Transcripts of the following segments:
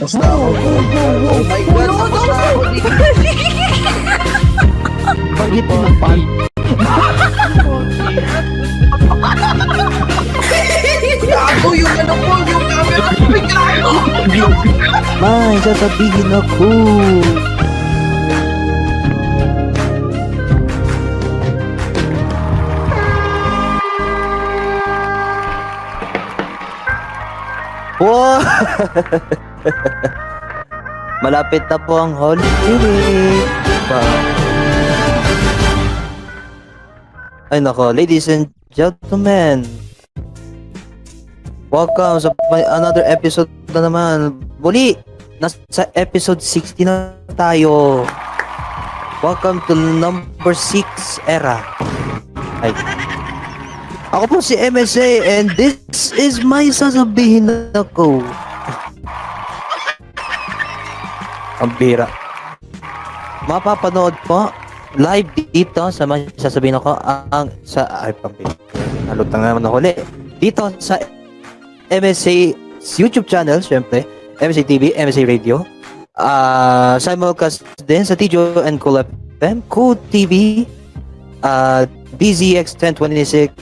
Tapos na ako. Oh my God, tapos na ako dito. Bagit ng pan. Gago yung ano ko, yung camera ko, may gago. May sasabihin ako. Wow! Malapit na po ang Holy Week. Ay nako, ladies and gentlemen. Welcome sa another episode na naman. Muli, nasa episode 60 na tayo. Welcome to number 6 era. Ay. Ako po si MSA and this is my sasabihin ako. Ang bira. Mapapanood po live dito sa mga sasabihin ako ang sa ay pambira. Nalutang naman ako ulit. Dito sa MSA YouTube channel, syempre, MSA TV, MSA Radio. Simulcast din sa TJO and Cool FM, Cool TV, DZX 1026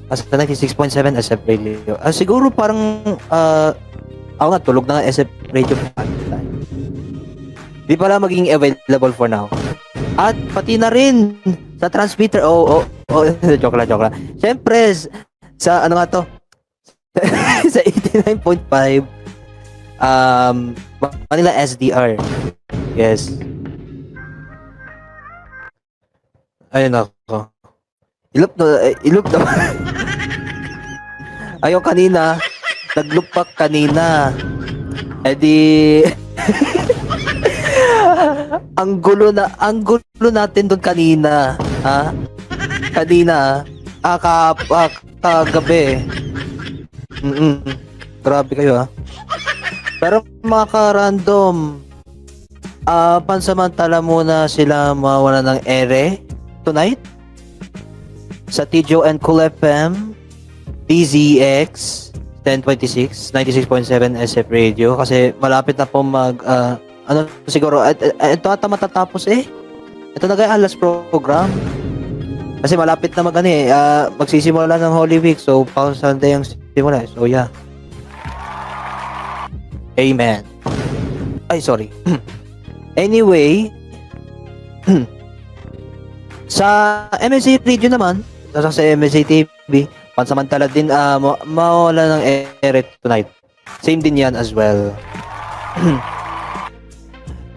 sa 96.7 SF Radio. Siguro parang ako nga tulog na nga SF Radio. Di pala magiging available for now. At pati na rin sa transmitter. Joke lang. Siyempre sa ano nga to? sa 89.5 Manila SDR. Yes. Ayun ako. Ilop na. Ayun kanina, naglupak kanina. Eh di ang gulo natin doon kanina, ha? Kanina, kagabi. Grabe kayo, ha? Pero mga ka-random, pansamantala muna sila mawala ng ere tonight sa TJO and Cool FM, DZX 1026, 96.7 SF Radio kasi malapit na po ano siguro ito ata matatapos ito na kaya last program kasi malapit na magsisimula ng Holy Week so pa Sunday ang simula so yeah. Amen. Ay sorry. Anyway, sa MSA Radio naman, sa MSA TV, pansamantala din mawala ng air tonight. Same din yan as well.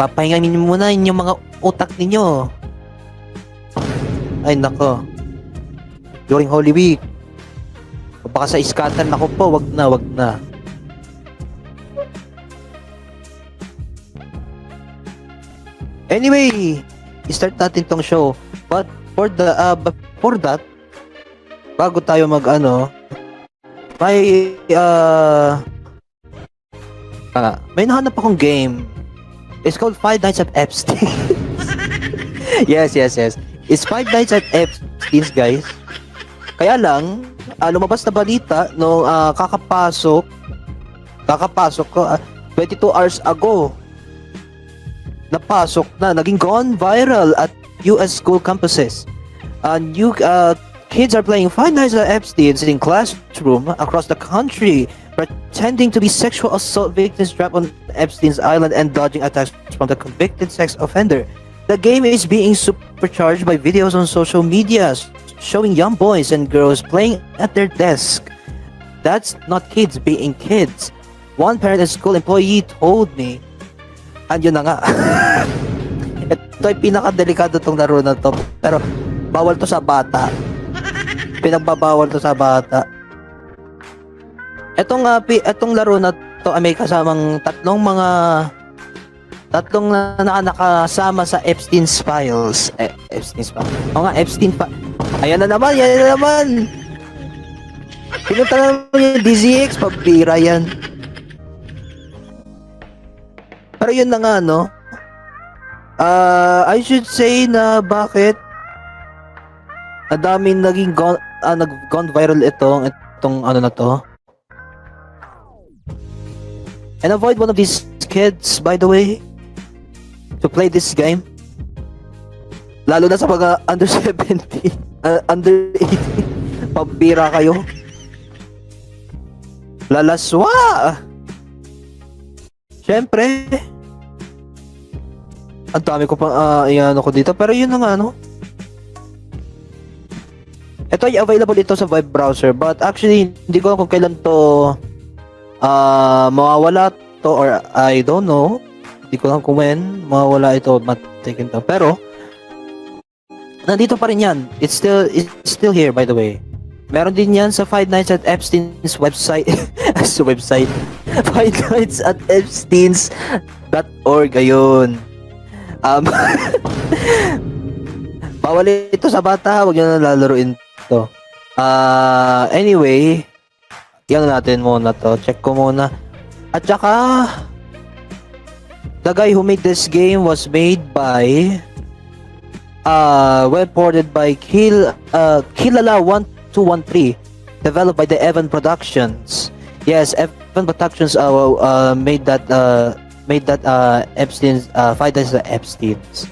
Papahingamin niyo muna yung mga utak ninyo. Ay nako. During Holy Week. Baka sa iskatan ako po, wag na. Anyway, start natin tong show. But for that, bago tayo may nahanap akong game. It's called Five Nights at Epstein. Yes. It's Five Nights at Epstein, guys. Kaya lang, lumabas na balita nung kakapasok ko 22 hours ago. Napasok na, naging gone viral at US school campuses. New kids are playing Five Nights at Epstein in classroom across the country, pretending to be sexual assault victims trapped on Epstein's island and dodging attacks from the convicted sex offender. The game is being supercharged by videos on social media showing young boys and girls playing at their desk. That's not kids being kids. One parent and school employee told me, yun na nga. Ito ay pinakadelikado tong laro na to. Pero bawal to sa bata. Pinagbabawal to sa bata. Etong laro na to ay may kasamang tatlong na nakasama sa Epstein's Files. Epstein's Files. O nga, Epstein pa. Ayan na naman. Pinunta naman yung DZX, pabira yan. Pero yun na nga, no? I should say na bakit daming naging nag-gone viral itong ano na to. And avoid one of these kids, by the way, to play this game. Lalo na sa mga under 17, under 18. Pambira kayo. Lalaswa! Siyempre. Ang dami ko pang iano ko dito. Pero yun na nga, no? Ito ay available ito sa web browser. But actually, hindi ko alam kung kailan to mawawala to or I don't know. Hindi ko alam kung when mawawala ito matikin to. Pero, nandito pa rin yan. It's still here, by the way. Meron din yan sa Five Nights at Epstein's website. Sa website. Five Nights at Epstein's.org. Ayun. Bawal ito sa bata. Huwag nyo na lalaroin to. Anyway, yan natin muna to. Check ko muna. At saka, the guy who made this game was made by web ported by Kilala1213, developed by the Evan Productions. Yes, Evan Productions made that Epstein's Five Nights at Epstein's.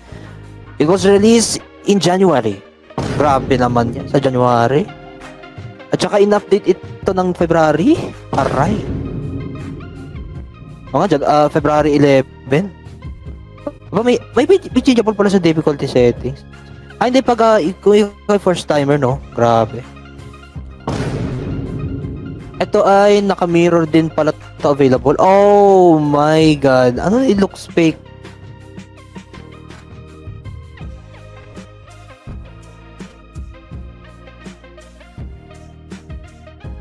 It was released in January. Grabe naman yan sa January. At saka in-update ito ng February. Aray. February 11. May changeable pala sa difficulty settings. Hindi pag ikaw first timer, no? Grabe. Ito ay naka-mirror din pala ito available. Oh my god. Ano, it looks fake.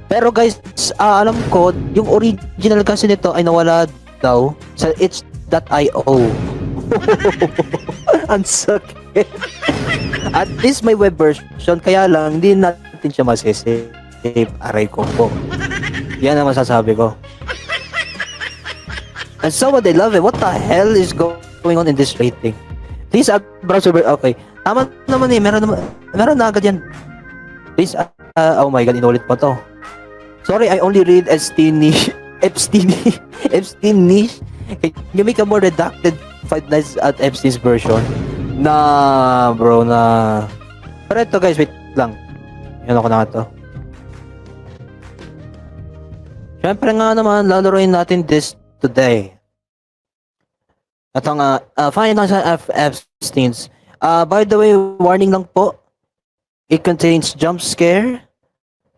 Pero guys, alam ko, yung original kasi nito ay nawala daw sa itch.io. Ang sakit. At least may web version, kaya lang hindi natin siya masisave. Aray ko po. Yan ang masasabi ko. And so what they love it. What the hell is going on in this rating? Please browser. Okay. Tama naman eh. Meron na agad yan. Please oh my god, inulit pa to. Sorry, I only read Epstein niche. Can you make a more redacted Five Nights at Epstein's version? Nah, bro, na. Pero ito guys, wait lang. Yan ako na ito. Siyempre nga naman, lalaroin natin this today. Ito nga, Five Nights at Epstein's. By the way, warning lang po. It contains jump scare.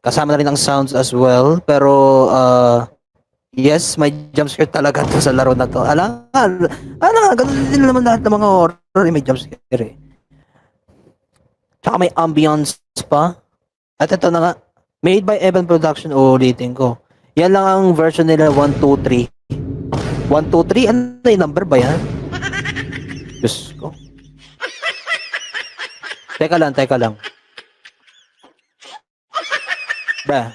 Kasama na rin ang sounds as well. Pero, yes, may jump scare talaga to sa laro na to. Ganun din naman lahat ng mga horror, may jump scare eh. Tsaka may ambience pa. At ito na nga, made by Evan Production, ulitin ko. Yan lang ang version nila, 1, 2, 3. 1, 2, 3? Ano yung number ba yan? Diyos ko. Teka lang. Ba?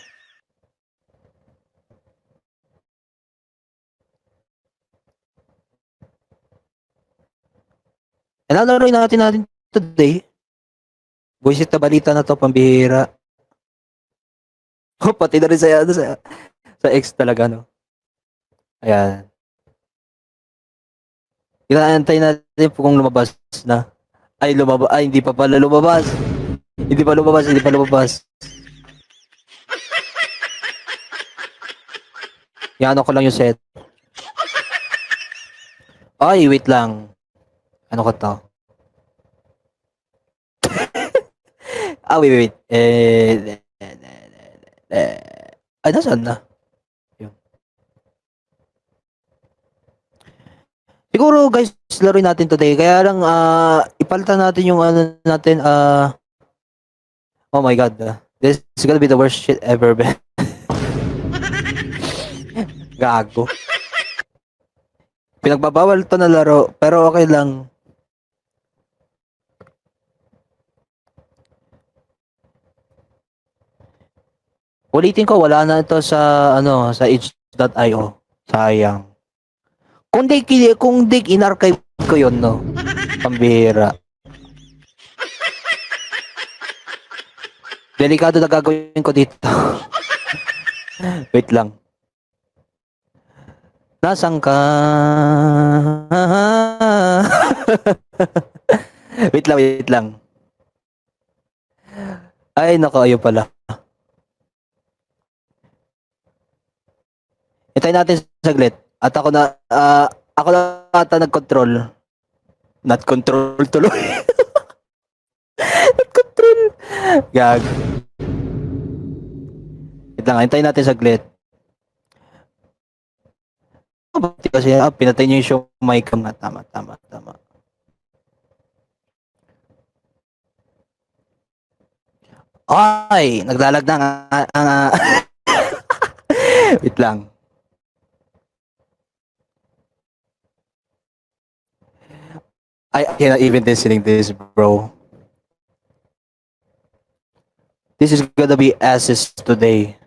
Lalaroin natin today. Buisit na balita na to, pambihira. Oh, pati na rin sa X talaga, no? Ayan. Inaantay natin kung lumabas na. Hindi pa pala lumabas. Hindi pa lumabas. Yan ko lang yung set. Ay, wait lang. Ano ko to? Wait. Nasaan na? Yun. Siguro guys, laruin natin today. Kaya lang, ipalitan natin yung ano natin, oh my god. This is gonna be the worst shit ever, man. Gago. Pinagbabawal to na laro, pero okay lang. Ulitin ko, wala na ito sa sa itch.io. Sayang. Kung di in-archive ko yun, no. Pambihira. Delikado na gagawin ko dito. Wait lang. Nasaan ka? Wait lang. Ay, nako, ayun pala. Hintayin natin saglit. At ako na ata nag-control. Not control tuloy. Not control. Gag. Wait lang, hintayin natin saglit. Kasi pinatay niyo yung show mic cam na. Tama. Ay, naglalag na wait lang. I cannot even listening this, bro. This is gonna be asses today.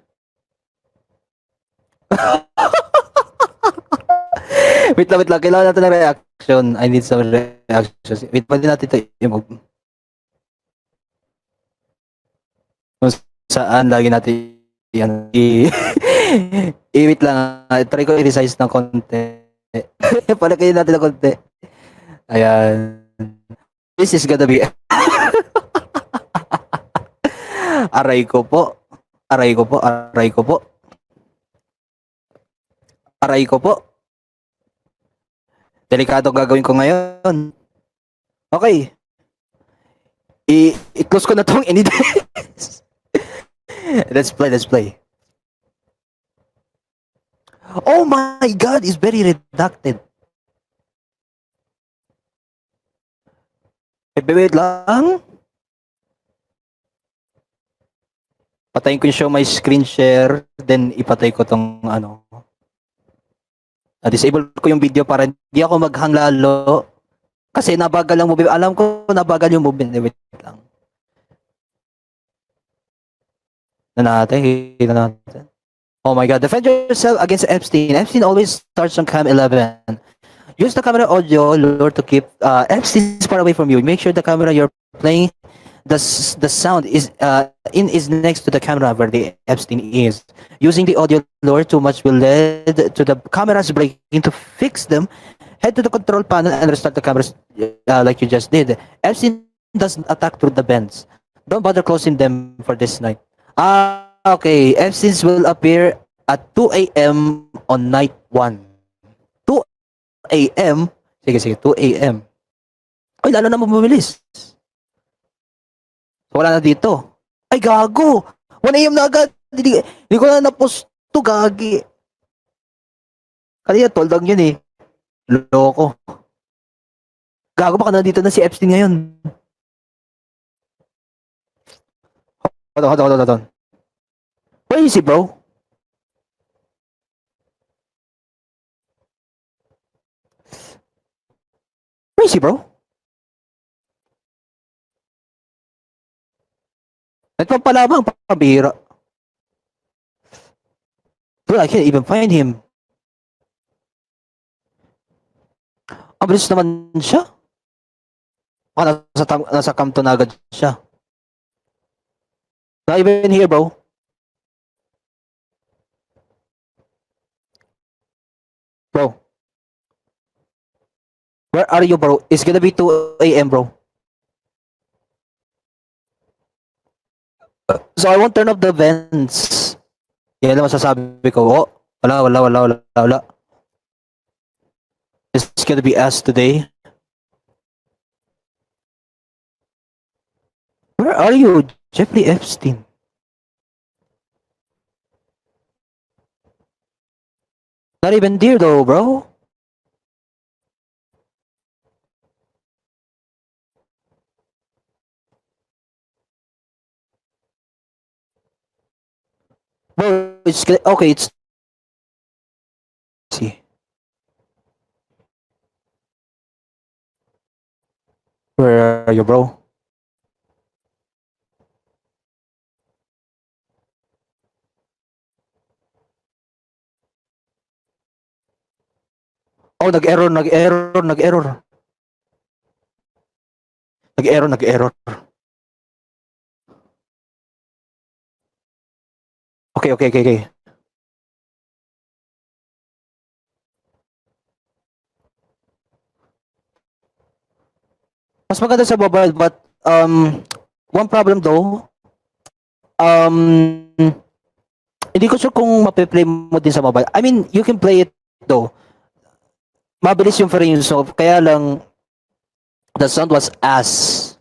Wait lang. Kailangan natin ng reaction. I need some reactions. Wait, pwede natin ito i-move. Kung saan lagi natin yan. Wait lang. Try ko i-resize ng konti. Palakayin natin ng konti. Ayan. This is gonna be aray ko po. Aray ko po. Delikado gagawin ko ngayon. Okay. I-close ko na tong any days. Let's play. Oh my god, it's very redacted. Wait lang. Patayin ko yung show my screen share, then ipatay ko tong ano. Disable ko yung video para hindi ako maghang lalo. Kasi nabagal ang movement. Alam ko nabagal yung movement. Wait lang. Kita natin. Oh my god, defend yourself against Epstein. Epstein always starts on cam 11. Use the camera audio lure to keep Epstein far away from you. Make sure the camera you're playing the sound is next to the camera where the Epstein is. Using the audio lure too much will lead to the cameras breaking. To fix them, head to the control panel and restart the cameras like you just did. Epstein doesn't attack through the bends. Don't bother closing them for this night. Okay. Epstein's will appear at 2 a.m. on night 1. 2 a.m. Sige, 2 a.m. Ay, lalo na mabilis. Wala na dito. Ay, gago! 1 a.m. na agad! Hindi ko na na-post to, gagi. Kanina, told lang yun eh. Loko. Gago, baka nandito na si Epstein ngayon. Hold on. Where is he, bro? Where is he, bro? Nagpapalamang, pabira. Bro, I can't even find him. Ang bilis naman siya. Baka nasa Campton na agad siya. Not even here, bro. Bro. Where are you, bro? It's gonna be 2 a.m., bro. So I won't turn off the vents. Yan lang masasabi ko. Oh, wala. It's gonna be us today. Where are you, Jeffrey Epstein? Not even there though, bro. Bro, it's okay. It's see. Where are you, bro? Oh, nag-error. Nag-error. Okay. Mas maganda sa mobile, but one problem though, hindi ko sure kung mape-play mo din sa mobile. I mean, you can play it though. Mabilis yung frame, so kaya lang the sound was ass.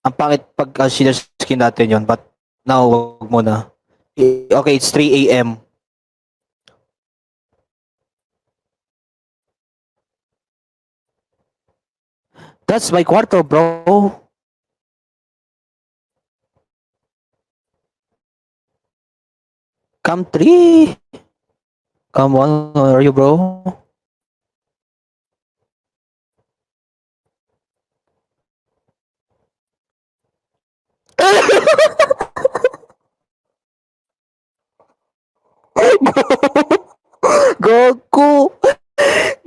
Ang pangit pag skin natin yon, but now wag mo na. Okay, it's 3 a.m. That's my kwarto, bro. Come 3. Come on, where are you, bro? Goku!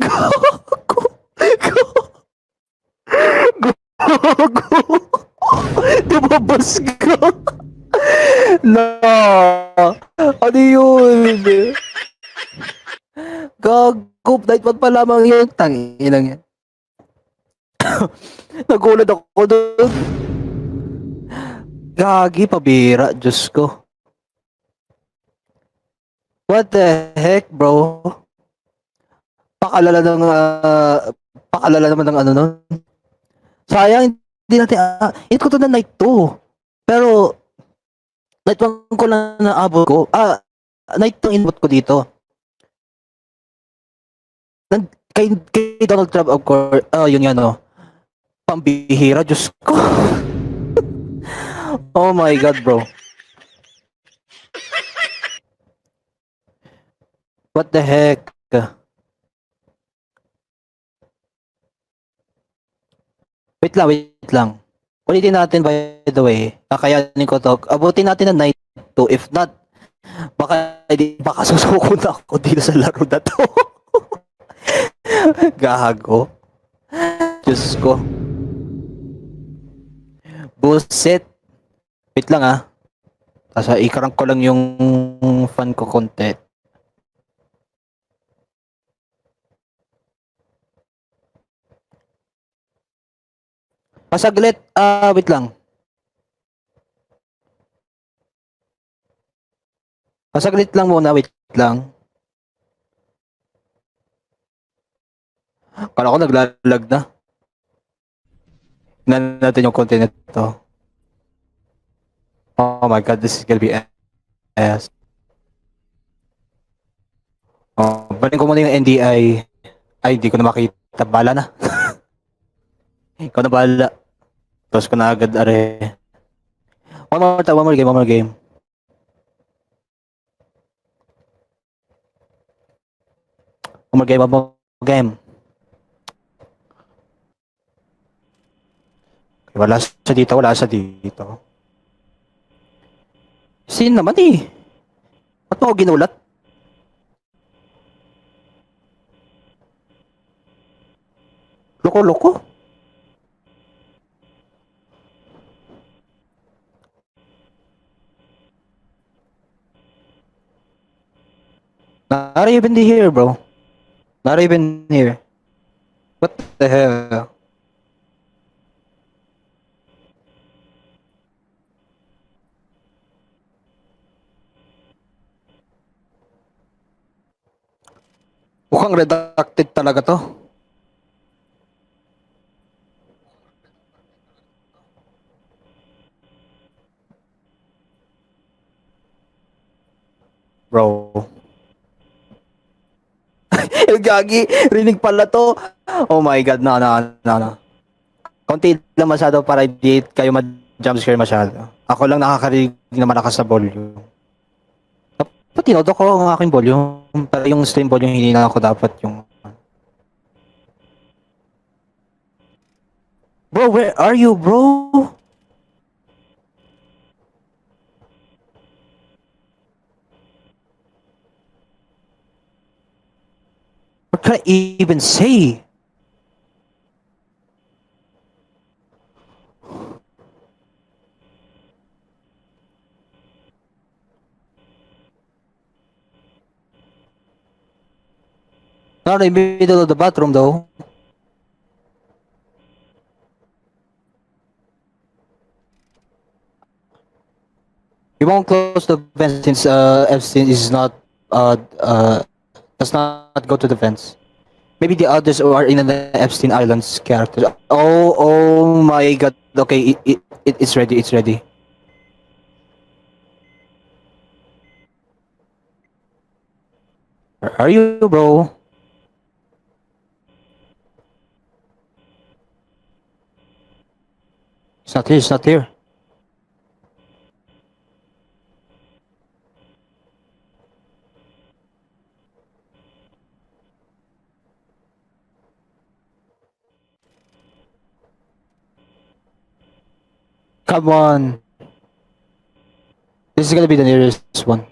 Goku! Goku! Lumabas ka! No! Ano yun? Gago! Night one pa lamang yun. Tanginang yan. Nagulat ako doon. Gagi, pabira. Diyos ko. What the heck, bro? Pakalala ng, pakalala naman ng ano nun. Sayang, hindi natin, hit ko to na night 2. Pero, night 1 ko lang naabot ko. Night 2 input ko dito. Kay Donald Trump, of course, yun yan, no. Pambihira, Diyos ko. Oh my God, bro. What the heck? Wait lang. Ulitin natin, by the way. Kakayanin ko to. Abutin natin na night 2. If not, baka susuko na ako dito sa laro na to. Gago. Diyos ko. Bullshit. Wait lang Tapos ikarang ko lang yung fan ko konti. Pasaglit, wait lang. Pasaglit lang muna, wait lang. Kala ko naglalag na. Tingnan natin yung content nito. Oh my God, this is gonna be ass. Balik ko muna yung NDI. Ay, hindi ko na makita. Bala na. Ikaw na bala. Tapos ko na agad, are. One more game. One more game. Wala siya dito. Sin naman Ba't mo ako ginulat? Loko-loko? Not even here, bro. Not even here. What the hell? Mukhang redacted talaga to. Bro. Gagi, rinig pala to. Oh my God, no. Konti lang masyado para hindi kayo ma-jumpscare masyado. Ako lang nakakarinig na malakas sa volume. Dapat tinodo ko ang aking volume. Pero yung stream volume, hindi na ako dapat yung... Bro, where are you, bro? What can I even say? Not in the middle of the bathroom, though. We won't close the vents since Epstein is not does not go to the vents. Maybe the others who are in the Epstein Islands character. Oh my god. Okay, it's ready. It's ready. Where are you, bro? It's not here. It's not here. Come on. This is gonna be the nearest one.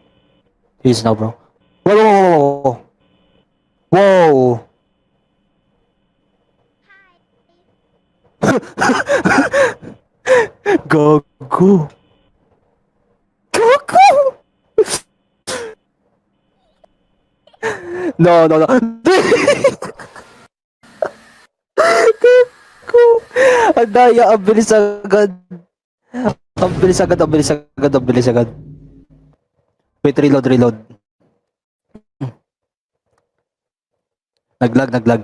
He's now, bro. Whoa, whoa, whoa, whoa. Go, go, go, go. No, no, no. Go. Ang daya, ang bilis agad. Ang bilis agad, ang bilis agad, ang bilis agad. Wait, reload, reload. Naglag, naglag.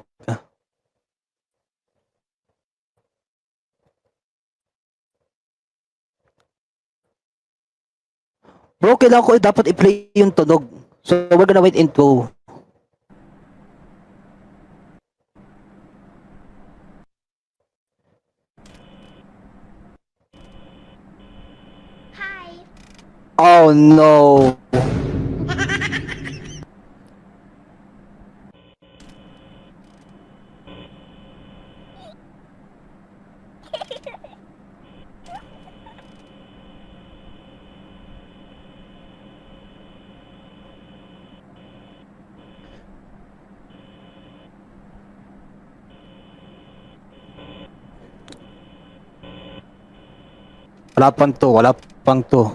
Bro, kailangan ko dapat i-play yung tunog. So, we're gonna wait into. Hi. Oh no. Wala pang to, wala pang to.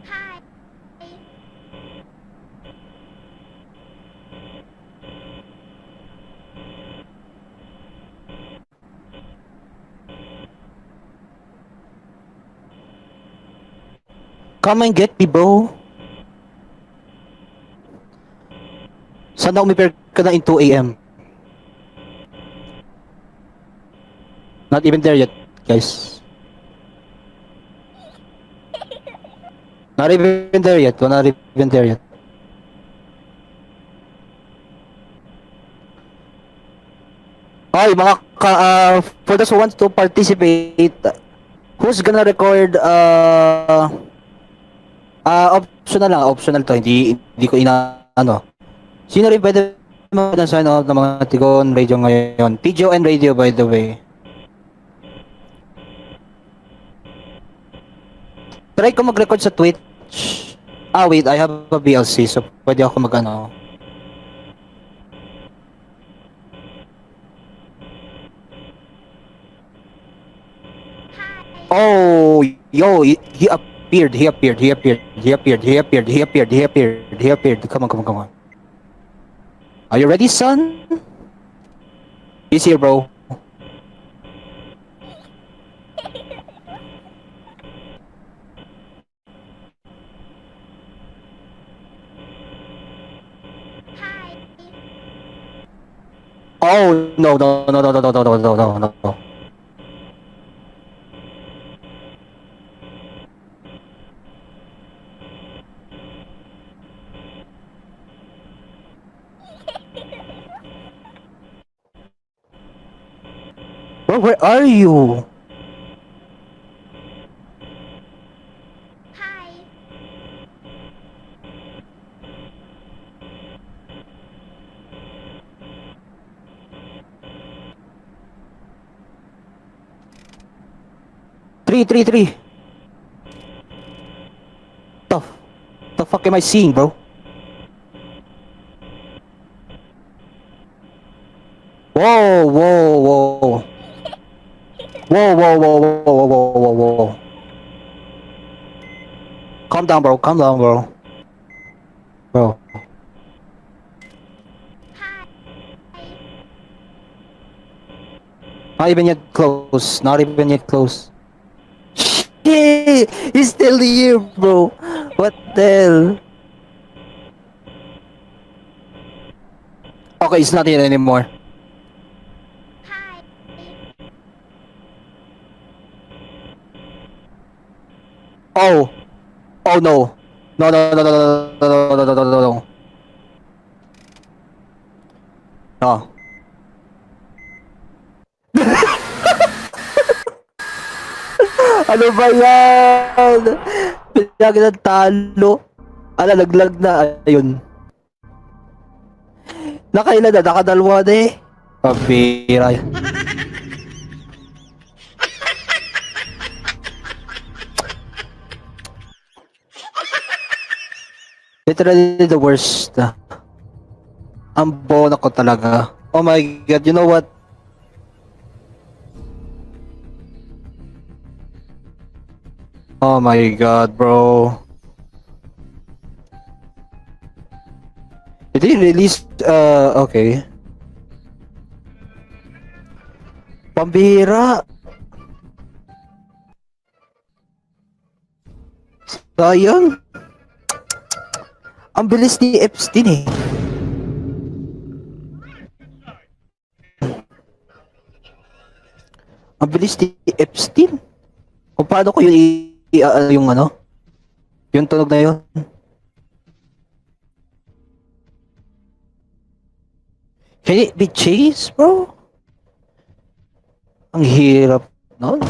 Hi. Come and get me, bro. Sana umipir ka na in 2 a.m. Not even there yet, guys. Not even there yet. We're not even there yet. Ay, for those who want to participate, who's gonna record, optional to, hindi ko ano. Sino rin pwede mag-sign off ng mga Tigon Radio ngayon? TGON Radio, by the way. Try ko mag-record sa Twitch. Ah, wait, I have a VLC, so pwede ako mag-ano. Oh, yo, he appeared, he appeared, he appeared, he appeared, he appeared, he appeared, he appeared, he appeared. Come on, come on, come on. Are you ready, son? He's here, bro. Hi. Oh, no, no, no, no, no, no, no, no, no, no, no. Bro, where are you? Hi. Three. The fuck am I seeing, bro? Whoa, whoa, whoa. Whoa, whoa, whoa, whoa, whoa, whoa, whoa, whoa. Calm down, bro. Calm down, bro. Bro. Hi. Not even yet close. Not even yet close. Shit! He's still here, bro. What the hell? Okay, it's not here anymore. Hi. Oh. Oh no. No, no, no, no, no, no, no, no, no, no, no, no. No. Ano ba yan? Pinagin ng talo. Laglag na. Ayun. Nakailan na? Nakadalwa na eh. Pabira. Literally the worst. Ang bono ko talaga. Oh my god, you know what? Oh my god, bro. Did he release, okay. Pambihira. Sayang. Ang bilis ni Epstein eh. Ang bilis ni Epstein. Kung paano ko yung ano? Yung tunog na yun. Can it be chased, bro? Ang hirap nun.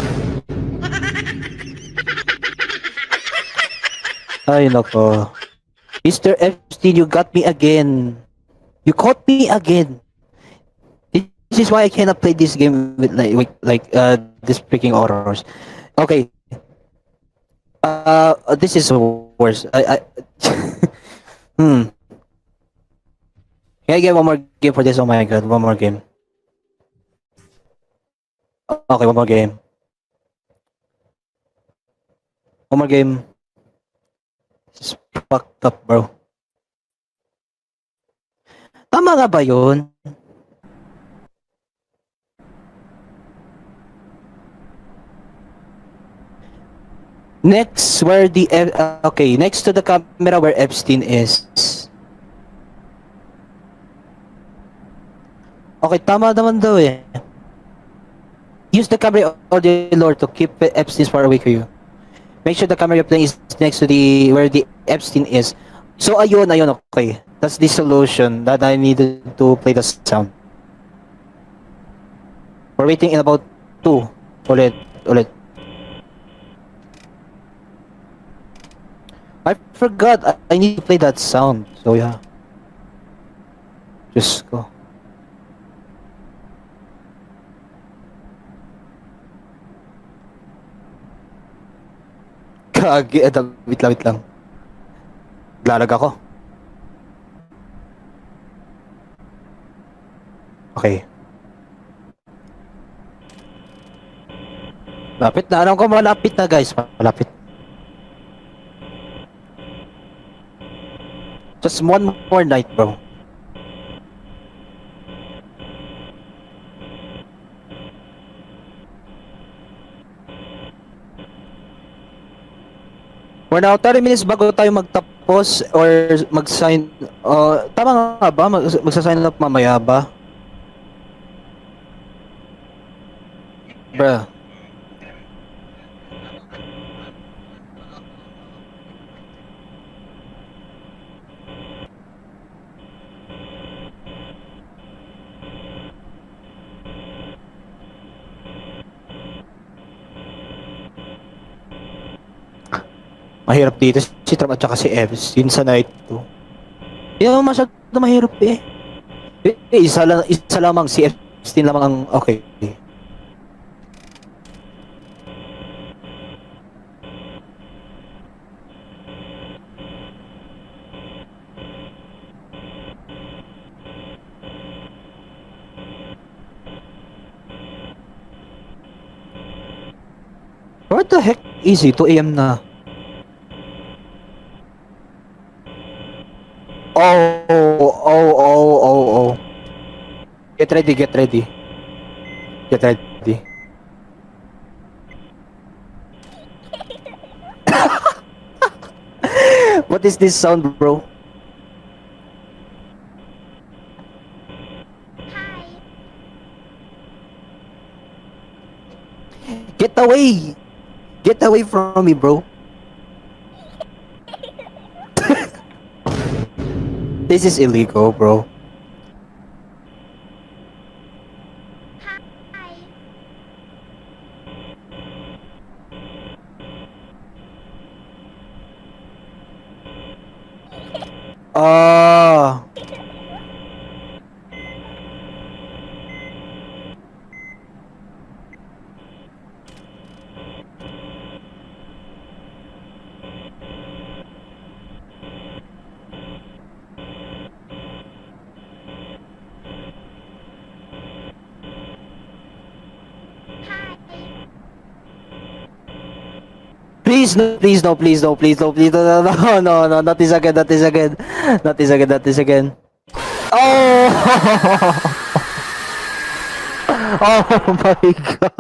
Ay, nako. Mr. Epstein, you got me again. You caught me again. This is why I cannot play this game with this freaking horrors. Okay. This is worse. Can I get one more game for this? Oh my god, one more game. Okay, one more game. One more game. This is fucked up, bro. Tama nga ba yun? Next, where the okay, next to the camera where Epstein is. Okay, tama naman daw eh. Use the camera audio lure to keep Epstein far away from you. Make sure the camera you're playing is next to the where the Epstein is. So ayun, okay. That's the solution that I needed to play the sound. We're waiting in about 2. Ulit. I forgot. I need to play that sound. So yeah. Just go. Kagi, wait lang. Lalag ako. Okay. Lapit na. Alam ko malapit na guys. Malapit. Just one more night, bro. We're now 30 minutes bago tayo magtapos or mag-sign. Tama nga ba? Magsa-sign up mamaya ba? Bruh. Mahirap dito si Trump at saka si Epstein sa night 2. Hindi naman masyado mahirap eh. Isa lamang si Epstein lamang ang okay. What the heck? Easy, 2 AM na. Oh. Get ready. Get ready. Di. What is this sound, bro? Hi. Get away! Get away from me, bro. This is illegal, bro. Hi. Ah. Hi. Please no, please no, please no, please no, please no, no, no, no, no, not this again, not this again, not this again, not this again. Oh! Oh my god!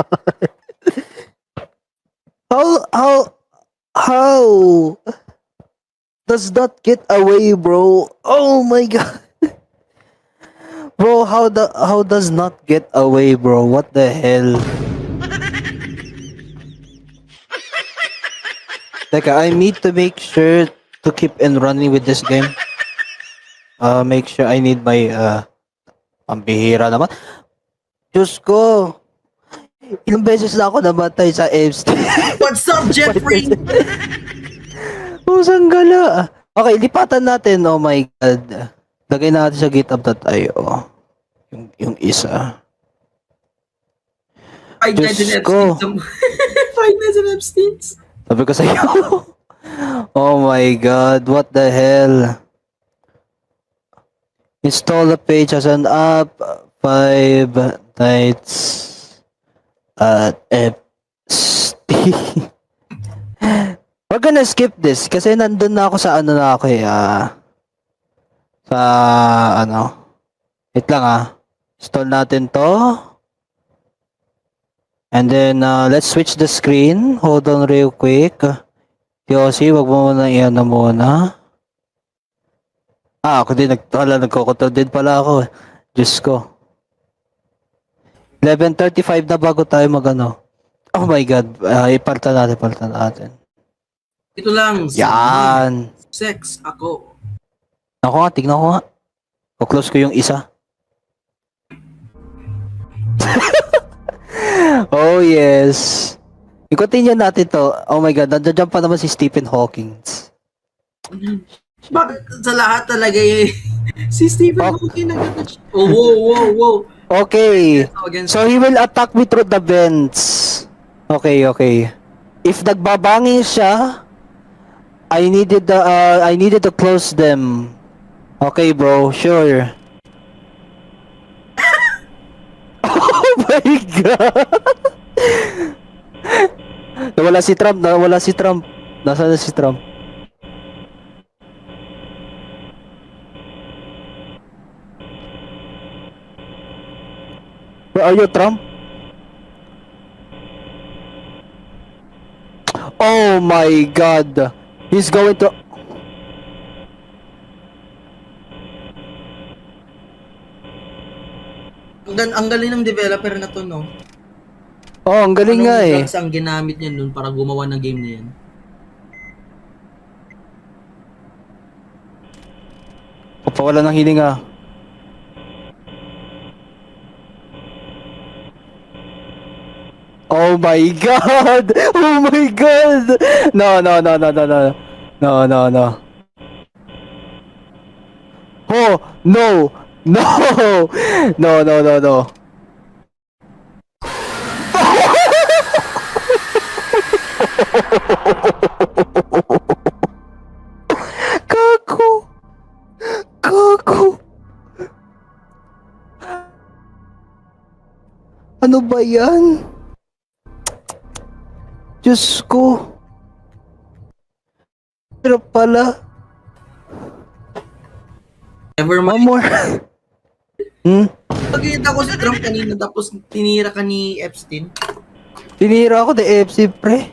How does that get away, bro? Oh my god, bro! How does not get away, bro? What the hell? Teka, I need to make sure to keep in running with this game. Make sure I need my pambihira naman. Diyos ko! Ilang beses na ako namatay sa AFC. What's up, Jeffrey? Pusang gala. Okay, lipatan natin. Oh my god. Lagay natin sa GitHub na tayo. Yung isa. Five Nights Diyos at ko. Epstein's. Five Nights at Epstein's. Sabi ko sa'yo. Oh my god. What the hell? Install the page as an app. 5 Nights at Epstein. We're gonna skip this kasi nandun na ako sa ano na ako eh. Sa ano. Wait lang Install natin to. And then let's switch the screen. Hold on real quick. Yossi, wag mo muna iyan na muna. Ako din nagko-control din pala ako. Diyos ko. 11:35 na bago tayo magano. Oh my god. Ipalitan natin. Ito lang. Yan. Sex ako. Ako nga, tignan ko nga. O-close ko yung isa. Oh yes. I-continue natin to. Oh my god, nandiyan pa naman si Stephen Hawking. Bakit sa lahat talaga si Stephen Oh. Hawking nag-touch. Oh, wow. Okay. Against So he will attack me through the vents. Okay. If nagbabangin siya, I needed to close them. Okay, bro. Sure. Oh my god. Nawala si Trump. Nasaan na si Trump? Where are you, Trump? Oh my god. He's going to... ang galing ng developer na to, no? Oh, ang galing nga eh. drugs ang ginamit niya nun para gumawa ng game na yan? Papawala ng hininga. Oh my god! Oh my god! No. Oh, no! No. Gago! Ano ba yan? Diyos ko. Pero pala. Never One mind. more. Pagkita ko si Trump kanina tapos tinira ka ni Epstein. Tinira ako the FC, pre.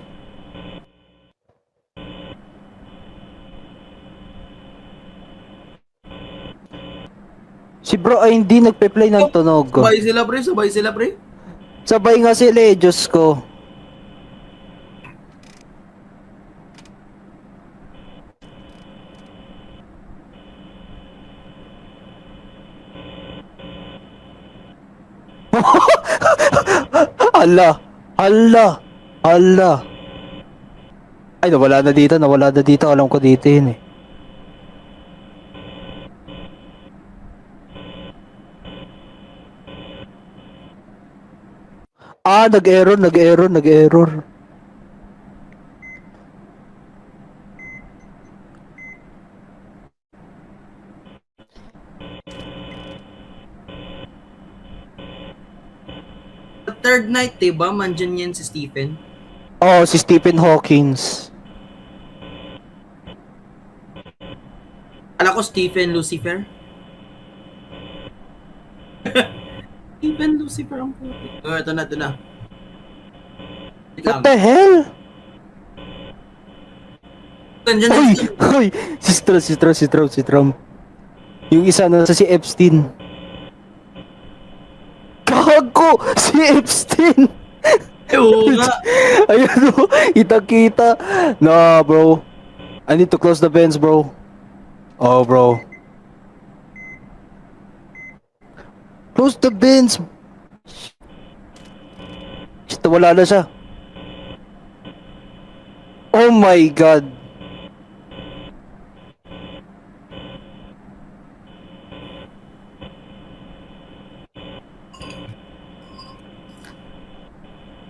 Si bro ay hindi nagpe-play ng tunog. Sabay sila pre, sabay sila pre. Sabay nga sila eh, Diyos ko. Hala! Hala! Hala! Ay, nawala na dito, nawala na dito. Alam ko dito yun eh. Ah, nag-error, nag-error, nag-error. Third night, diba? Mandyan yan si Stephen. Oh, si Stephen Hawkins. Ala ko Stephen Lucifer. Stephen Lucifer ang puti. Oh, ito na, ito na. Wait lang. What the hell? Nandiyan na Uy! si Uy! Si Trump. Yung isa na si Epstein. Gago! Si Epstein! Oo nga. Ayun o, kita-kita. Nah, bro. I need to close the vents, bro. Oh, bro. Close the vents. Shit, wala na siya. Oh my God.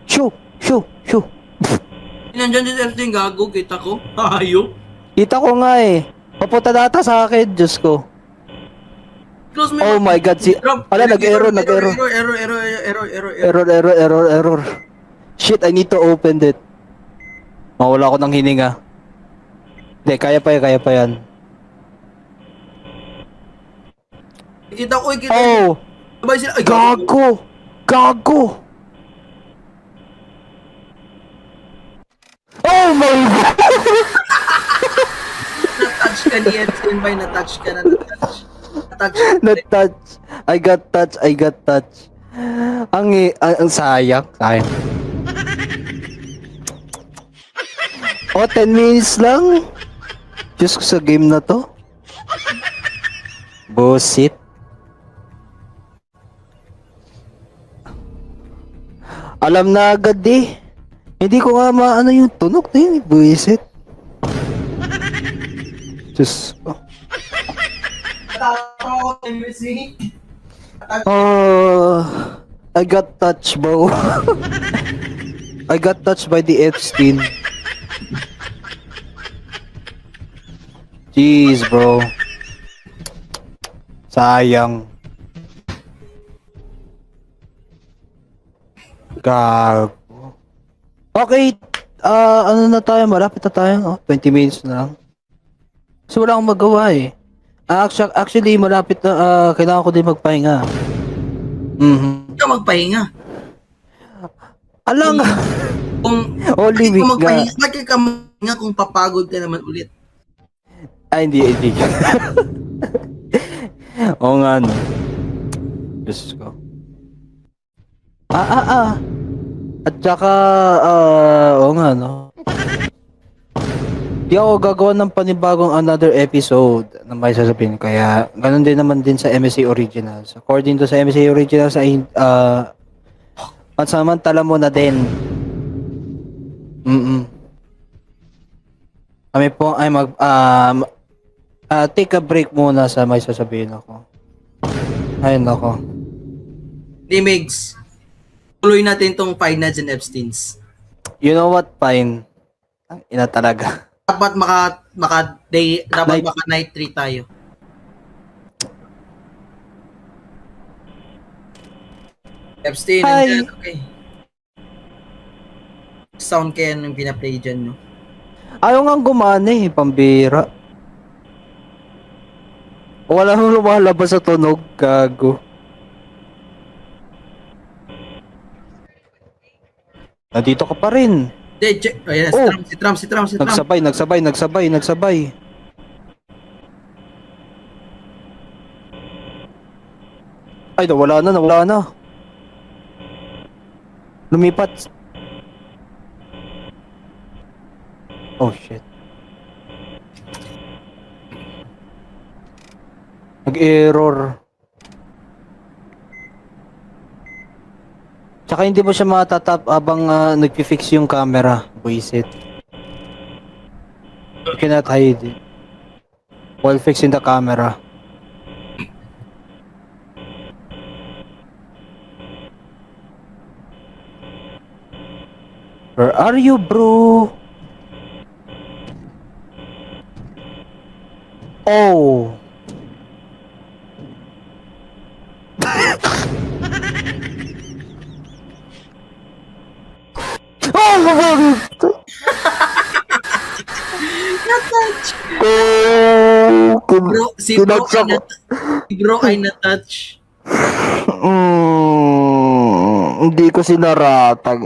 Shoo. Nandiyan si Epstein, gago. Kita ko. Hayop. Kita ko nga eh. Papunta data sa akin, Diyos ko. Close mo Oh yung- my God, si... Trump. Wala, nag-error. Error. Shit, I need to open it. Mawala ko ng hininga. Hindi, kaya pa yan. Kita ko, kita. Oh! Sabay sila. Ay, Gago! Oh my God! Na-touch ka ni Epstein ba? Na-touch ka na. Na-touch. Na-touch. I got touch. Ang sayang. Oh, 10 minutes lang. Diyos ko sa game na to. Bullshit. Alam na agad eh. Hindi ko nga maano yung tunog na yun. Bullshit. Diyos ko. Ako, Epstein. Oh, I got touched, bro. I got touched by the Epstein. Jeez, bro. Sayang. Gago. Okay, ano na tayo? Malapit na tayo. Oh, 20 minutes na lang. So, wala akong magawa eh. Actually, malapit na, kailangan ko din magpahinga. Hindi ka magpahinga. Alang! Kung Holy bakit ka week magpahinga, nga. bakit ka magpahinga kung papagod ka naman ulit? Ay, hindi. Oo nga, no. Diyos ko. At saka, oo nga, no. Di ako gagawa ng panibagong another episode na may sasabihin. Kaya, ganun din naman din sa MSC Originals. According to sa MSC Originals, ay, pansamantala mo na din. Kami po ay take a break muna sa may sasabihin ako. Ayun ako. Di, Migs. Tuloy natin tong Five Nights and Epsteins. You know what, fine. Ang ina talaga. Dapat maka night 3 tayo. Epstein, Hi. nandiyan, okay. Sound kaya nung pinaplay dyan, no? Ayaw nga gumana eh, pambira. Wala nang lumalabas sa tunog, gago. Nandito ka pa rin. Hindi, check. Ayan, Oh. si Trump. Nagsabay. Ay, nawala na. Lumipat. Oh, shit. Nag-error. Tsaka hindi mo siya matatap abang nag-fix yung camera. Buisit. You cannot hide it while fixing the camera. Where are you, bro? Oh. Na-touch. Oh, Bro, si bro ay na-touch. Hindi ko sinaratag.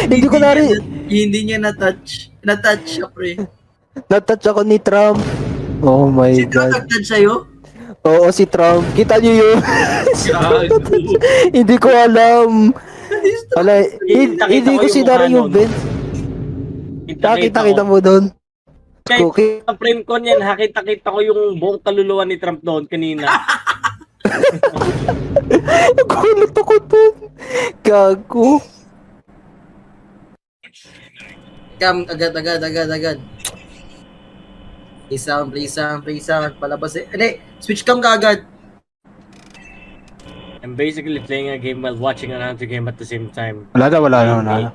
Hindi ko Hindi niya na-touch. Na-touch siya, pre. natouch ako ni Trump. Oh my Si Trump god. nag-touch sa'yo? Oo, si Trump. Kita niyo yun? Gago. Hindi ko alam. Wala, Kita-kita hindi ko ko yung sinara mukha yung nun. vent. Kita mo doon. Kahit Okay. sa frame ko niyan, kita ko yung buong kaluluwa ni Trump doon kanina. Nagulat ako doon. Gago. Cam, agad. Play sound. Palabas eh. Hindi, switch cam ka agad. I'm basically playing a game while watching another game at the same time. Wala na.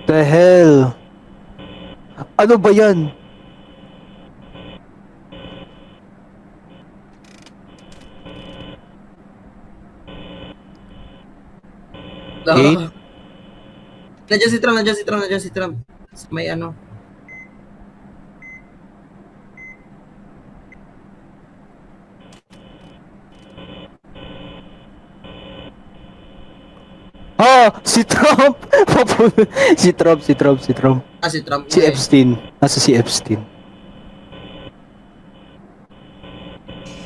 The hell? Ano ba yan? Eight? Nandiyan si Trump. May ano. Si Trump! si Trump. Si Trump. Si Epstein. Nasa si Epstein.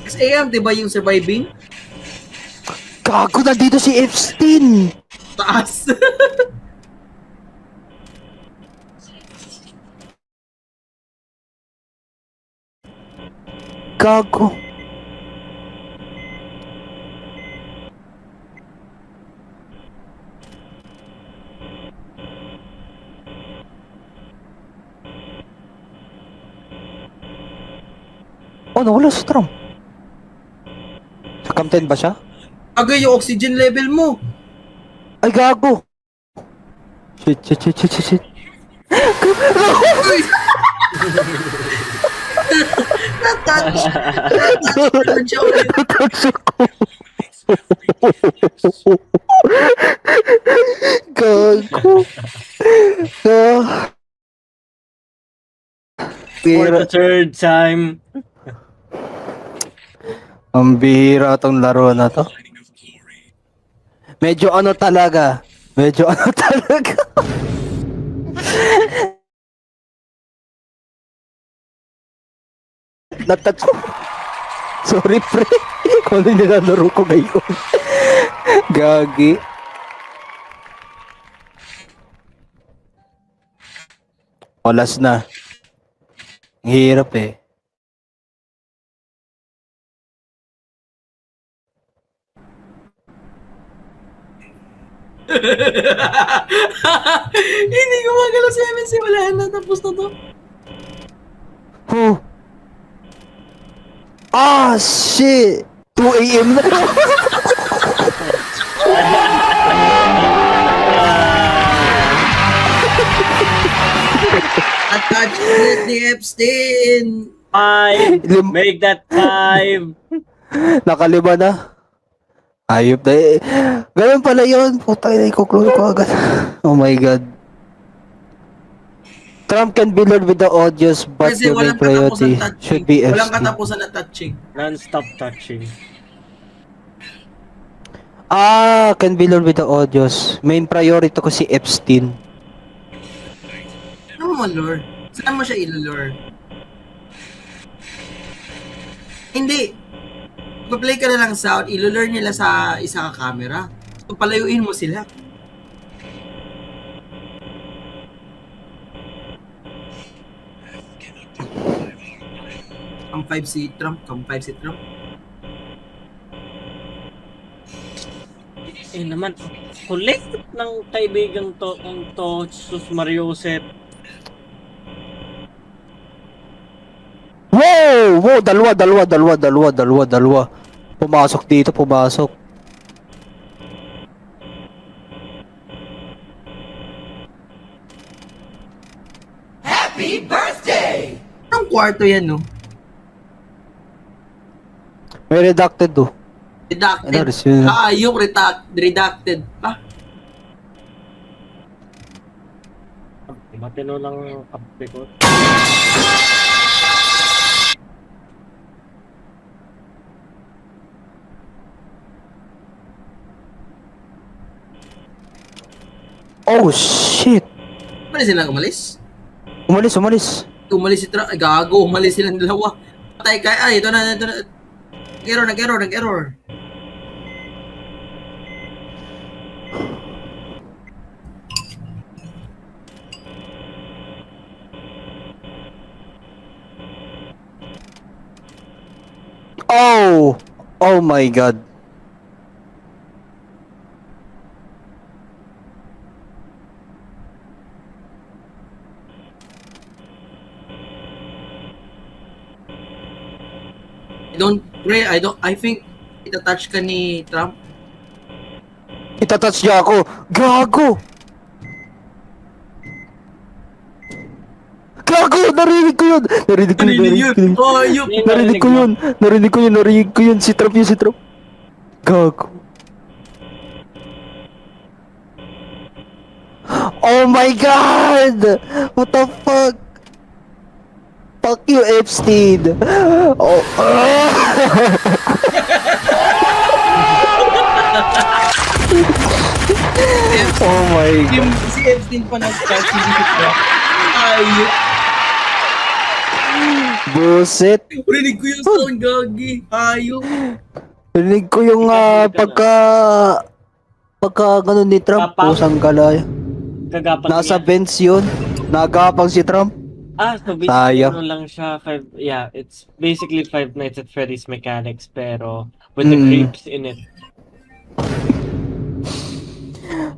6 a.m. diba yung surviving? Gago, nandito si Epstein! Taas. Gago. Oh, nawala si Trump. Sa Cam 10 ba siya? Agay yung oxygen level mo. Ay, gago! Shit. Na-touch. Na-touch siya ulit. Natouch ako. Gago. For the third time. Ang bihira tong laro na to. Medyo ano talaga. Natouch ko. Sorry, pre. Kung ano yung nilalaro ko ngayon. Gagi. Olas na. Ang hirap eh. Hindi ko magalaw si MNC. Wala na. Tapos na to. Huh. Ah, shit! 2 a.m. na. Attach ulit ni Epstein. 5! Make that 5! Nakalima na. Ayop na eh. Ganun pala yun. Puta, i-close ko agad. Oh my god. Trump can be lured with the audios, but Kasi your main walang katapusan priority touching. should be Walang Epstein. katapusan na touching. Non-stop touching. Can be lured with the audios. Main priority ko si Epstein. Ano mo, lure? Saan mo siya ilulure? Hindi. Pa-play ka na lang sound, ilulure nila sa isa ka camera. So, palayuin mo sila. Ang 5 si Trump, Eh naman, kulit ng kaibigang to, ang to, sus Mariosep. Wow! Wow! Dalawa. Pumasok dito, pumasok. Anong kwarto yan, no? May redacted do. Redacted. Ano, resume. Yung redacted pa. Matino lang kape ko. Oh shit! Pwede silang umalis? Umalis. Umalis si Trump. Ay, gago, umalis silang dalawa. Patay ka. Ay, ito na. Nag-error. Oh my god. I think itatouch ka ni Trump. Itatouch niya ako. Gago! Narinig ko yun. Oh, yung Narinig ko yun. Si Trump. Gago. Oh my god! What the fuck? Fuck you, Epstein. Oh. Oh my god. si Epstein pa nag-touch si Trump. Ay, Buset. rinig ko yung sound, gagi. Ayok. Rinig ko yung pagka ganun ni Trump, Gapang. pusang galay. Kagapang Nasa niya. bench yun. Nagapang si Trump. So basically Sayang. ano lang siya, it's basically Five Nights at Freddy's mechanics pero with the Mm. creeps in it.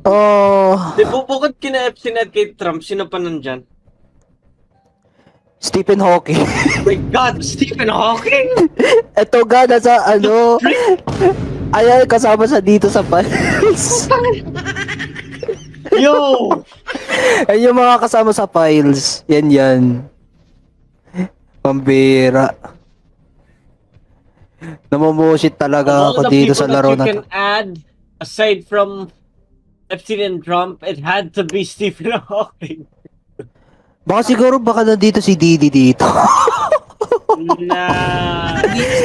Oh, Bukod kina Epstein at kay Trump, sino pa nandyan? Stephen Hawking. Oh my God, Stephen Hawking! Eto ga, nasa ano, ayan, kasama sa dito sa files. Yo! Ayun yung mga kasama sa files. Yan. Pambira. Namumushit talaga ako All the dito people sa laro that na you to. can add, aside from Epstein and Trump, it had to be Stephen Hawking. Baka nandito si Didi dito. Nah.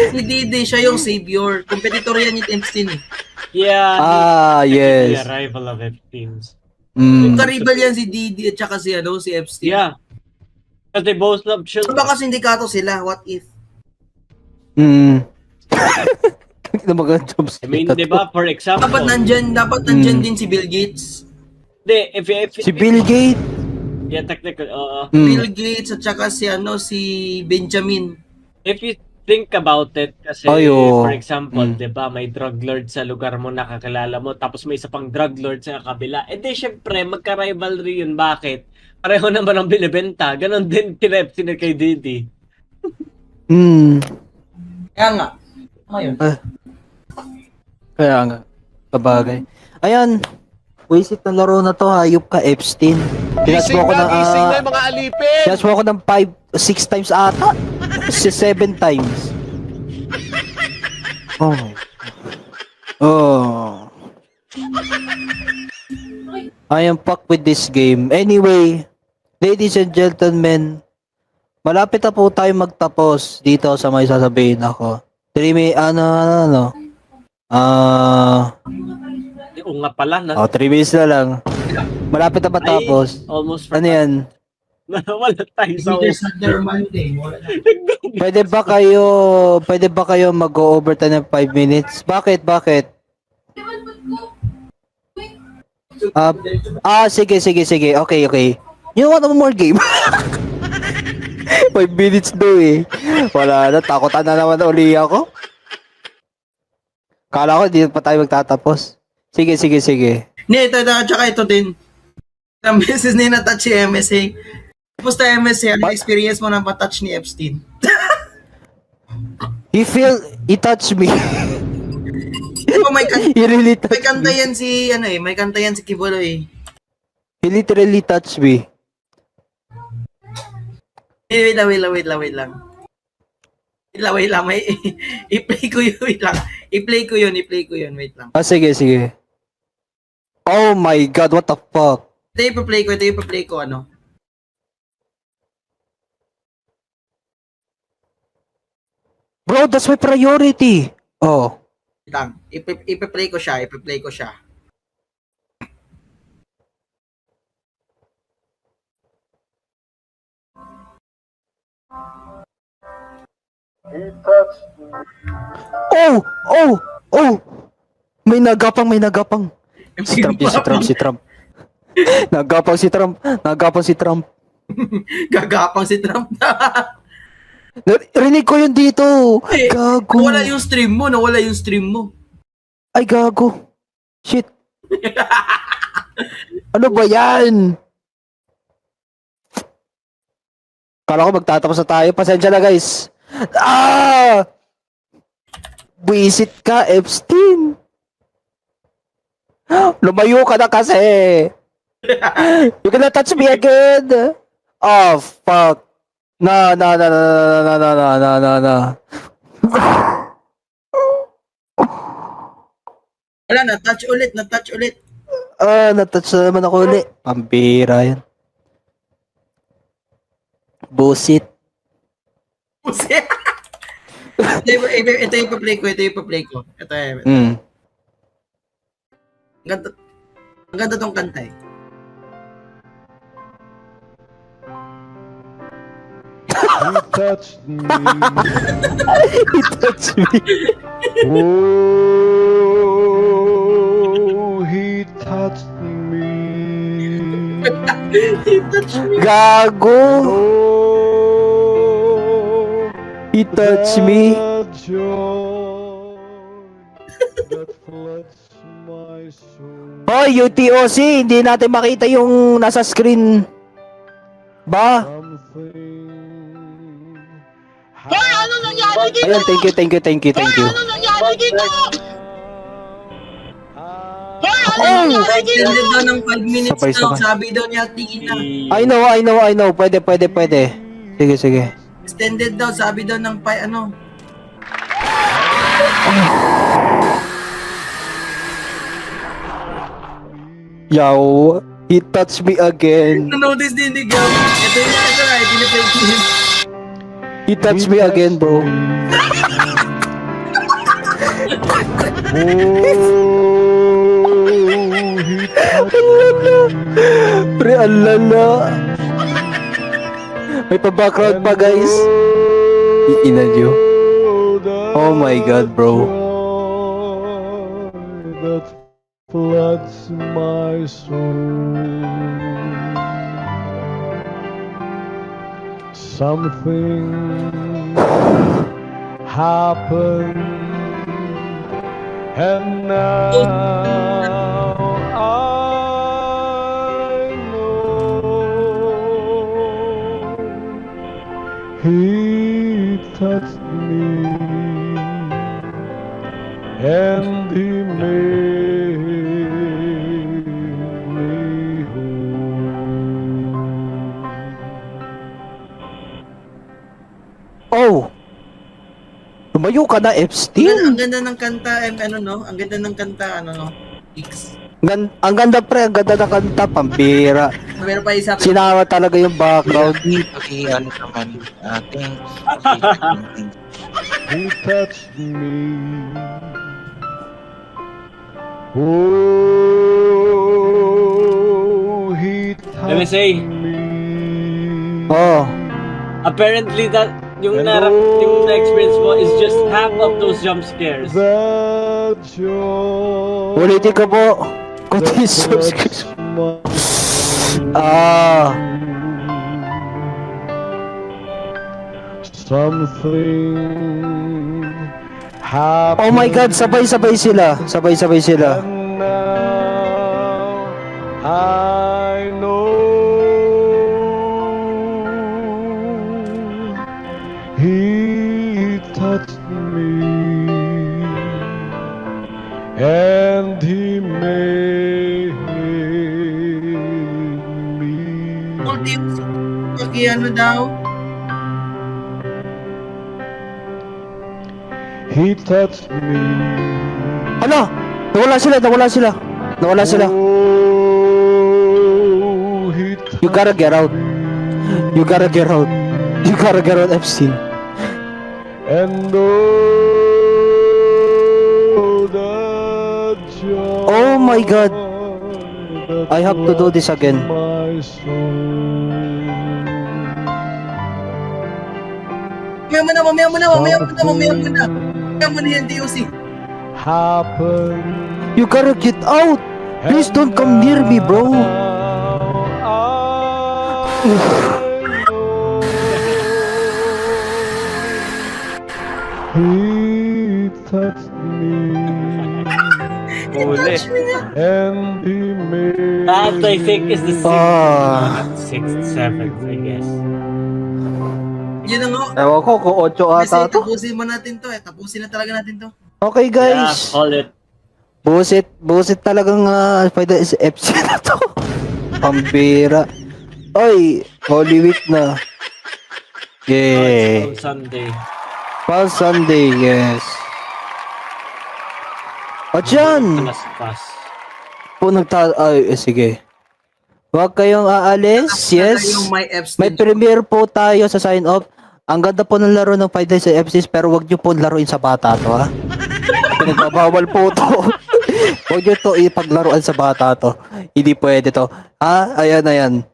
Si Dede, siya yung savior. Competitor yan ni Epstein eh. Yeah. The Yes. arrival of Epstein's. Mm. Karibal yan si Didi at saka si Epstein. Yeah. Because they both love children. Baka sindikato sila, what if? Mm. Na mga jobs. I mean, di ba, for example, Dapat nandyan din si Bill Gates. if Si Bill Gates. yeah, technically, Bill Gates at saka si Benjamin. if you think about it, kasi, Ayo. for example, Mm. di ba, may drug lord sa lugar mo nakakilala mo, tapos may isa pang drug lord sa kabila, di syempre, magka-rivalry yun. Bakit? Pareho naman ang binibenta. Ganon din kina Epstein at kay Didi. Mm. Kaya nga. Ngayon. Kaya nga. Kabagay. Ayan. Wisit na laro na to. Hayop ka, Epstein. Pinatch mo ako ng mga alipin! pinatch mo ako ng 6 times ata. 7 times. Oh my. Oh. I am fucked with this game. Anyway, Ladies and gentlemen, malapit na po tayo magtapos dito sa may sasabihin ako. 3 minutes, Oo nga pala. 3 minutes na lang. Malapit na matapos. Almost Ano yan? Wala tayo sa Either Sunday or Monday. Wala na. Pwede ba kayo mag-overtime ng 5 minutes? Bakit? Sige. Okay. You want one more game? 5 minutes daw eh. Wala na, takotan na naman uli ako. Kala ko hindi pa tayo magtatapos. Sige. Hindi, ito, tsaka ito din. Ilang beses na na-touch si MSA. Kumusta MSA? Ano experience mo ng patouch ni Epstein? He touched me. Diba He really may touched kanta me. yan si, may kanta yan si Kibolo eh. He literally touched me. Wait lang. May, i-play ko yun, I-play ko yun, wait lang. Sige. Oh my god, what the fuck? Ito yung ipa-play ko, ano. Bro, that's my priority. Oh. Wait lang. Ipa-play ko siya. Oh! May nagapang. Si Trump. Nagapang si Trump. Gagapang si Trump na. Rinig ko yun dito. Gago. Nawala yung stream mo. Ay, gago. Shit. Ano ba yan? Kala ko magtatapos na tayo. Pasensya na, guys. Buisit ka, Epstein. Lumayo ka na kasi. You cannot touch me again. Oh, fuck. No. Wala, na-touch ulit. Na-touch na naman ako ulit. Pambira yan. Busit. Ito yung ipa-play ko. Ito. Ang ganda tong kanta eh. He touched me. He touched me. Oh, he touched me. He touched me. Gago. Oh, He touched me. the joy that floods my soul. Hoy, UTOC, hindi natin makita yung nasa screen. Ba? Something. Hoy, ano nangyari dito? Ayun, thank you. Ano nangyari dito? Hoy, ano Oh! nangyari dito? Extended daw ng 5 minutes Sabay. daw. Sabi daw niya, tingin na. I know. Pwede. Sige. Extended daw, sabi daw ng ano. Yow, he touched me again. Na-notice din ni Gab. Ito na, piniplay ko yun. He touched me again, bro. Oh, he touched me. Pre, alala. May pa-background pa, guys. Iina nyo. Oh my God, bro. That floods my soul. Something happened, and now I know he touched me, and he made me whole. Oh! Lumayo ka na, Epstein. Ang ganda ng kanta, X. Ang ganda pre, ang ganda ng kanta, pampira. Meron pa isa. Sinawa talaga yung background. Ano naman, thanks. He touched me. Oh, he MSA. touched me. Oh, Apparently that yung na-experience mo is just half of those jump scares. The joy ulitin ko po. Kunti that subscribe. touched my Ah, something happened. oh my God, sabay-sabay sila. Sabay-sabay sila. And now I know he touched me and he made me. Ulti, paki ano daw? He touched me. Ano? Nawala sila. Oh, he You gotta get out. You gotta get out. You gotta get out, Epstein. and oh, the joy Oh my God. that I have to do this again. my soul. Mamaya mo na yung DOC. Happened. You gotta get out. Please don't come near me, bro. He touched me Uli. and he made That I think is the sixth, seventh, I guess. Yun na nga. Ewan ko kung 8 Kasi ata to. tapusin mo natin to eh. Tapusin na talaga natin to. Okay Yeah, guys. call it. Busit talagang pwede is FC na to. Pambira. Oy, Holy Week na. Yay. On Sunday. Palm Sunday, yes. At yan. Alas pas. Po sige. Huwag kayong aalis. Yes. Yung my May Epstein. premiere po tayo sa sign off. Ang ganda po ng laro ng 5 days sa FCs pero wag nyo po laruin sa bata to ha. Pinagbabawal po to. Wag nyo to ipaglaruan sa bata to. Hindi pwede to. Ha? Ayan.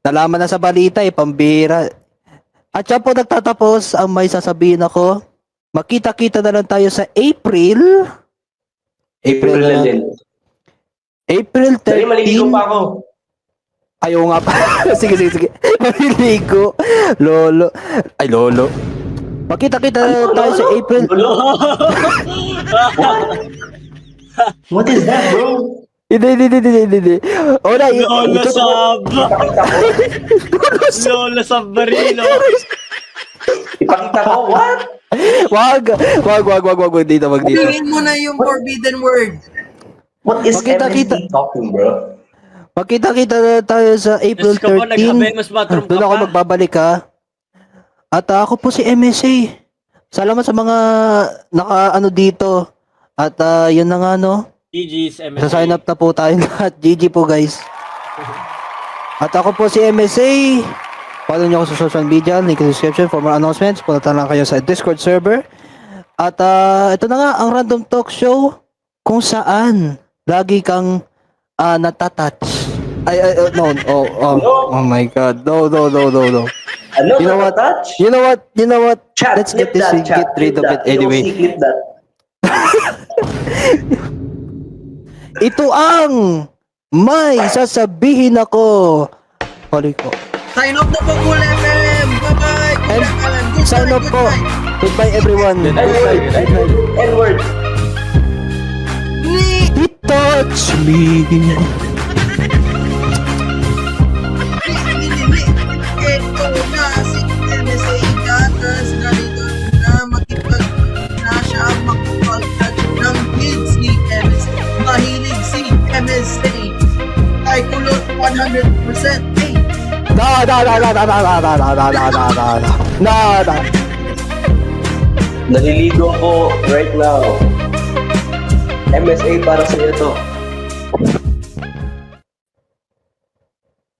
Nalaman na sa balita pambira. At siya po nagtatapos ang may sasabihin ako. Makita-kita na lang tayo sa April. April na lang. April 13. Dali, maligo pa ako. Ayaw nga pa. sige. Maliligo. Lolo. Ay, lolo. Makita-kita na tayo sa April. What is that, bro? Hindi. Ola, Lola Sabba! Lola Sabbarino! Ipakita ko, what? Wag dito. Sabihin mo na yung forbidden word. What is Pakita-kita. MSD talking, bro? Makita-kita na tayo sa April Diyos ko po, 13. nag-Habemus Matrum ka Doon ako pa. magbabalik ha. At ako po si MSA. Salamat sa mga naka-ano dito. At yun na nga no. GG's Sa sign MSA. up na po tayo lahat. GG po guys. At ako po si MSA. Follow niyo ako sa social media, link in the description for more announcements. Punta lang kayo sa Discord server. At ito na nga ang Random Talk Show kung saan lagi kang natatouch. No. Oh my God. No. Ano, You know what? touch? You know what? Chat, Let's clip get this that, thing, chat, get rid clip of it that. anyway. DOC, clip that. Ito ang may sasabihin ako. Holy ko. Sign off na po Cool FM. Bye-bye. And sign off po. Goodbye everyone. N-word. He touched me. Ito na si MSA Gatas. Narito na makipag na siya ang makapagtag ng kids ni MSA. Mahilig si MSA. Ay kulot 100%. Naliligo ko right now. MSA para sa iyo to.